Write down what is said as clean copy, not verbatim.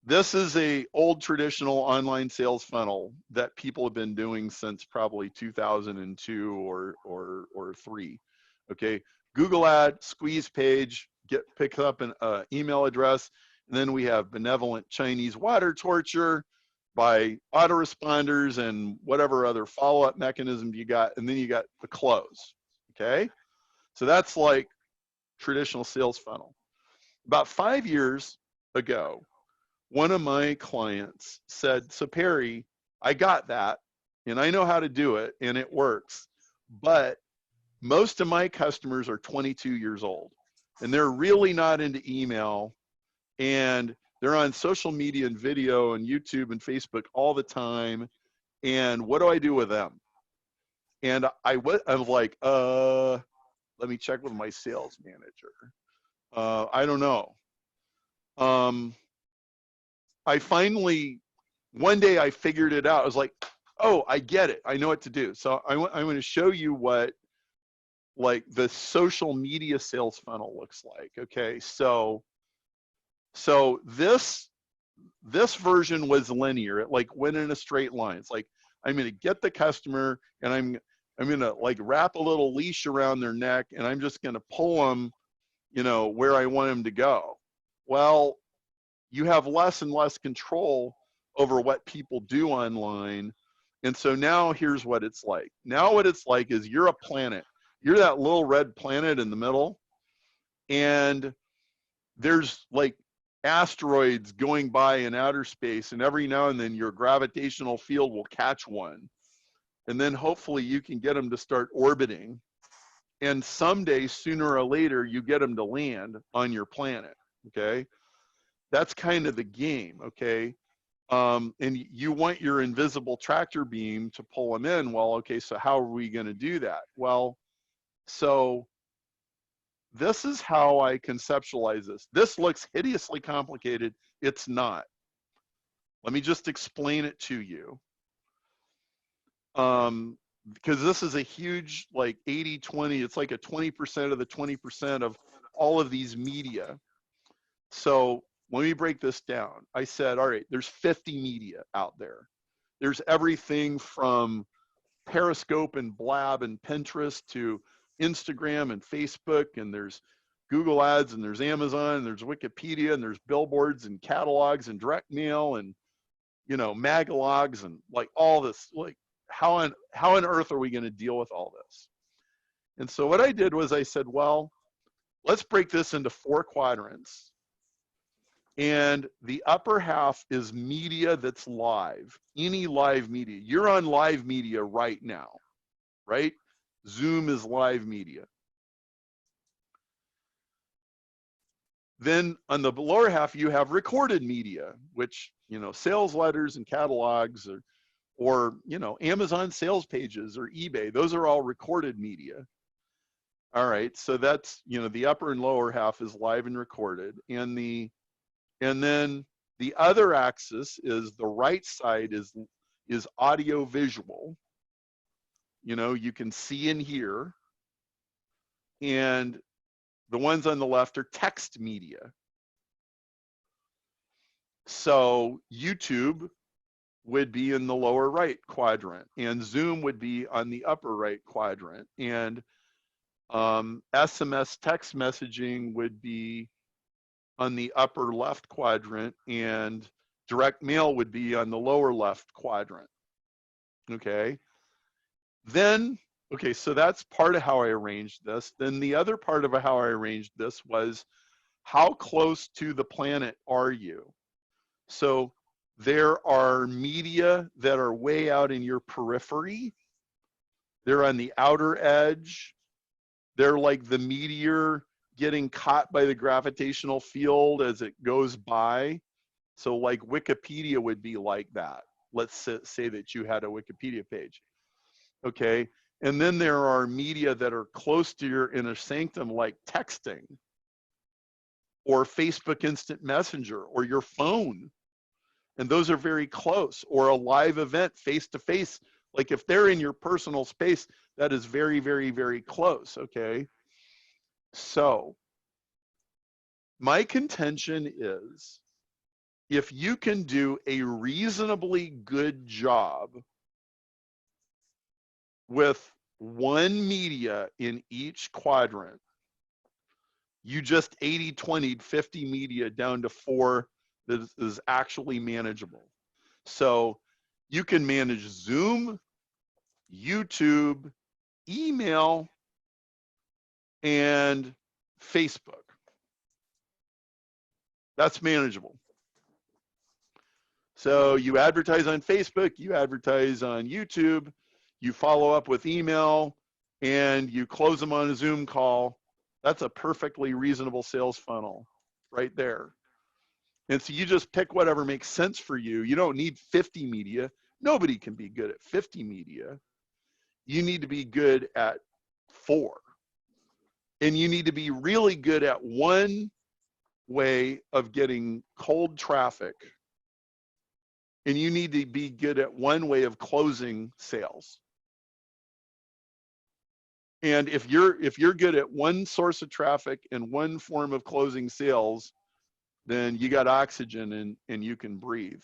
This is a old traditional online sales funnel that people have been doing since probably 2002 or three. Okay, Google ad, squeeze page, pick up an email address, and then we have benevolent Chinese water torture by autoresponders and whatever other follow-up mechanism you got, and then you got the close. Okay, so that's like traditional sales funnel. About 5 years ago, one of my clients said, so Perry, I got that and I know how to do it and it works, but most of my customers are 22 years old and they're really not into email and they're on social media and video and YouTube and Facebook all the time. And what do I do with them? And I was like, let me check with my sales manager. I don't know. I finally, one day I figured it out. I was like, oh, I get it. I know what to do. So I'm going to show you what like the social media sales funnel looks like. Okay. So this version was linear. It like went in a straight line. It's like, I'm going to get the customer and I'm going to like wrap a little leash around their neck and I'm just going to pull them, you know, where I want them to go. Well, you have less and less control over what people do online. And so now here's what it's like. Now what it's like is you're a planet. You're that little red planet in the middle. And there's like asteroids going by in outer space. And every now and then your gravitational field will catch one. And then hopefully you can get them to start orbiting. And someday, sooner or later, you get them to land on your planet. Okay. That's kind of the game, okay? And you want your invisible tractor beam to pull them in. Well, okay, so how are we gonna do that? Well, so this is how I conceptualize this. This looks hideously complicated. It's not. Let me just explain it to you. Because this is a huge, like 80-20, it's like a 20% of the 20% of all of these media. So let me break this down. I said, all right, there's 50 media out there. There's everything from Periscope and Blab and Pinterest to Instagram and Facebook, and there's Google ads, and there's Amazon, and there's Wikipedia, and there's billboards and catalogs and direct mail and, you know, magalogs and like all this. Like how on earth are we going to deal with all this? And so what I did was I said, well, let's break this into 4 quadrants. And the upper half is media that's live, any live media. You're on live media right now, right? Zoom is live media. Then on the lower half, you have recorded media, which, you know, sales letters and catalogs or you know, Amazon sales pages or eBay. Those are all recorded media. All right, so that's, you know, the upper and lower half is live and recorded. And then the other axis is the right side is audio visual. You know, you can see and hear. And the ones on the left are text media. So YouTube would be in the lower right quadrant and Zoom would be on the upper right quadrant. And SMS text messaging would be on the upper left quadrant and direct mail would be on the lower left quadrant. Okay. Then, okay, so that's part of how I arranged this. Then the other part of how I arranged this was how close to the planet are you? So there are media that are way out in your periphery. They're on the outer edge. They're like the meteor getting caught by the gravitational field as it goes by. So like Wikipedia would be like that. Let's say that you had a Wikipedia page. Okay. And then there are media that are close to your inner sanctum, like texting or Facebook Instant Messenger or your phone. And those are very close, or a live event face to face. Like if they're in your personal space, that is very, very, very close. Okay. So my contention is if you can do a reasonably good job with one media in each quadrant, you just 80-20'd 50 media down to 4 that is actually manageable. So you can manage Zoom, YouTube, email, and Facebook. That's manageable. So you advertise on Facebook, you advertise on YouTube, you follow up with email, and you close them on a Zoom call. That's a perfectly reasonable sales funnel right there. And so you just pick whatever makes sense for you. You don't need 50 media. Nobody can be good at 50 media. You need to be good at 4. And you need to be really good at one way of getting cold traffic. And you need to be good at one way of closing sales. And if you're good at one source of traffic and one form of closing sales, then you got oxygen and you can breathe.